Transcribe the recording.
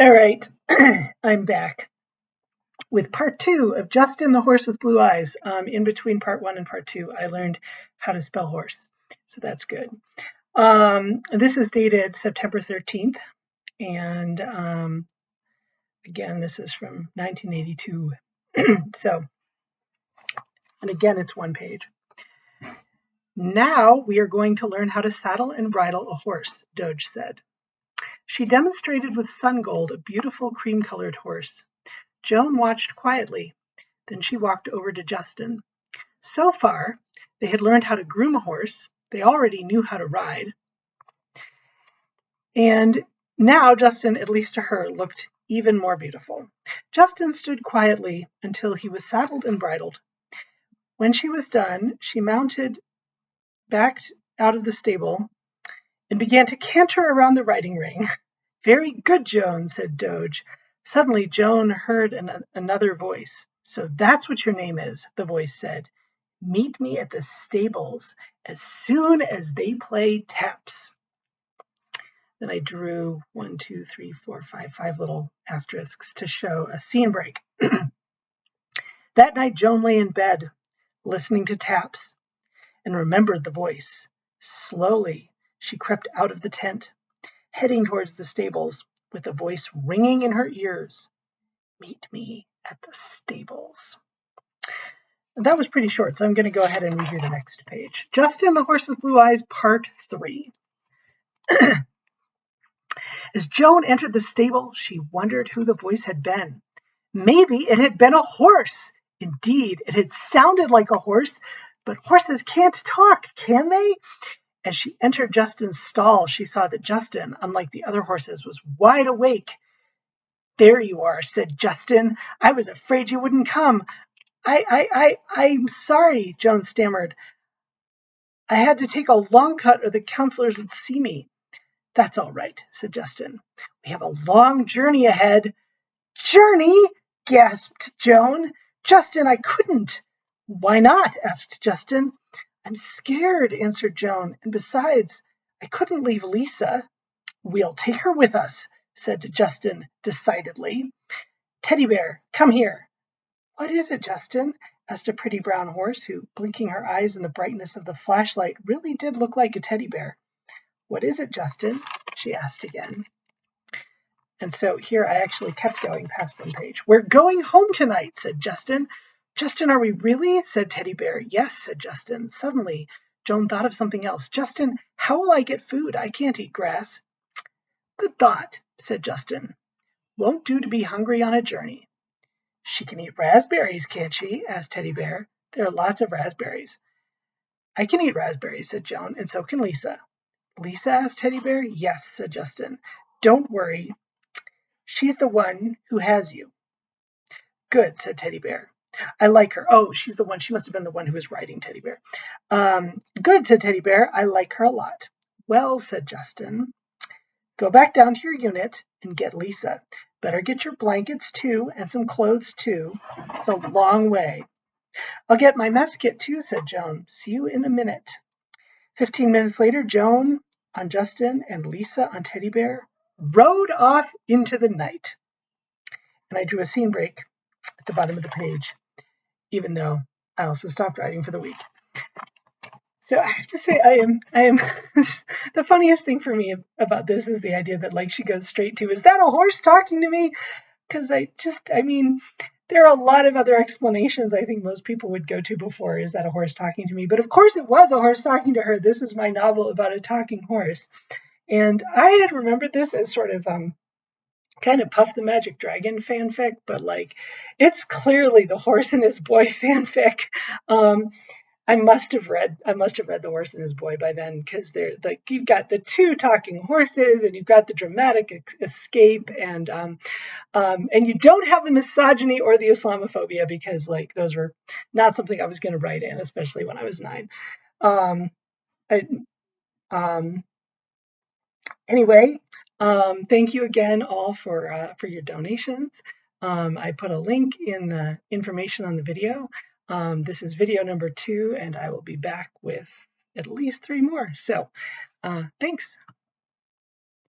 All right, I'm back with part 2 of Justin the Horse with Blue Eyes. In between part 1 and part 2, I learned how to spell horse, so that's good. This is dated September 13th, and again, this is from 1982. So, and again, it's one page. Now we are going to learn how to saddle and bridle a horse, Doge said. She demonstrated with Sungold a beautiful cream-colored horse. Joan watched quietly. Then she walked over to Justin. So far, they had learned how to groom a horse. They already knew how to ride. And now Justin, at least to her, looked even more beautiful. Justin stood quietly until he was saddled and bridled. When she was done, she mounted, backed out of the stable, and began to canter around the riding ring. Very good, Joan, said Doge. Suddenly, Joan heard another voice. So that's what your name is, the voice said. Meet me at the stables as soon as they play taps. Then I drew 1, 2, 3, 4, 5 little asterisks to show a scene break. That night, Joan lay in bed, listening to taps, and remembered the voice. Slowly, she crept out of the tent, heading towards the stables, with the voice ringing in her ears. Meet me at the stables. And that was pretty short, so I'm going to go ahead and read you the next page. Justin the Horse with Blue Eyes, Part 3. As Joan entered the stable, she wondered who the voice had been. Maybe it had been a horse. Indeed, it had sounded like a horse, but horses can't talk, can they? As she entered Justin's stall, she saw that Justin, unlike the other horses, was wide awake. There you are, said Justin. I was afraid you wouldn't come. I'm sorry, Joan stammered. I had to take a long cut or the counselors would see me. That's all right, said Justin. We have a long journey ahead. Journey? Gasped Joan. Justin, I couldn't. Why not? Asked Justin. I'm scared, answered Joan. And besides, I couldn't leave Lisa. We'll take her with us, said Justin decidedly. Teddy Bear, come here. What is it, Justin? Asked a pretty brown horse who, blinking her eyes in the brightness of the flashlight, really did look like a teddy bear. What is it, Justin? She asked again. And so here I actually kept going past one page. We're going home tonight, said Justin. Justin, are we really? Said Teddy Bear. Yes, said Justin. Suddenly, Joan thought of something else. Justin, how will I get food? I can't eat grass. Good thought, said Justin. Won't do to be hungry on a journey. She can eat raspberries, can't she? Asked Teddy Bear. There are lots of raspberries. I can eat raspberries, said Joan, and so can Lisa. Lisa? Asked Teddy Bear. Yes, said Justin. Don't worry. She's the one who has you. Good, said Teddy Bear. I like her. Oh, she's the one. She must have been the one who was riding Teddy Bear. Good, said Teddy Bear. I like her a lot. Well, said Justin, go back down to your unit and get Lisa. Better get your blankets, too, and some clothes, too. It's a long way. I'll get my mess kit, too, said Joan. See you in a minute. 15 minutes later, Joan on Justin and Lisa on Teddy Bear rode off into the night. And I drew a scene break at the bottom of the page, even though I also stopped writing for the week. So I have to say, I am the funniest thing for me about this is the idea that like she goes straight to, is that a horse talking to me? Because there are a lot of other explanations I think most people would go to before, is that a horse talking to me? But of course it was a horse talking to her. This is my novel about a talking horse. And I had remembered this as sort of kind of Puff the Magic Dragon fanfic, but like it's clearly the Horse and His Boy fanfic. I must have read The Horse and His Boy by then, because they're like, you've got the two talking horses and you've got the dramatic escape, and you don't have the misogyny or the Islamophobia, because like those were not something I was going to write in, especially when I was 9. Anyway, thank you again all for your donations. I put a link in the information on the video. This is video number 2, and I will be back with at least 3 more. So thanks.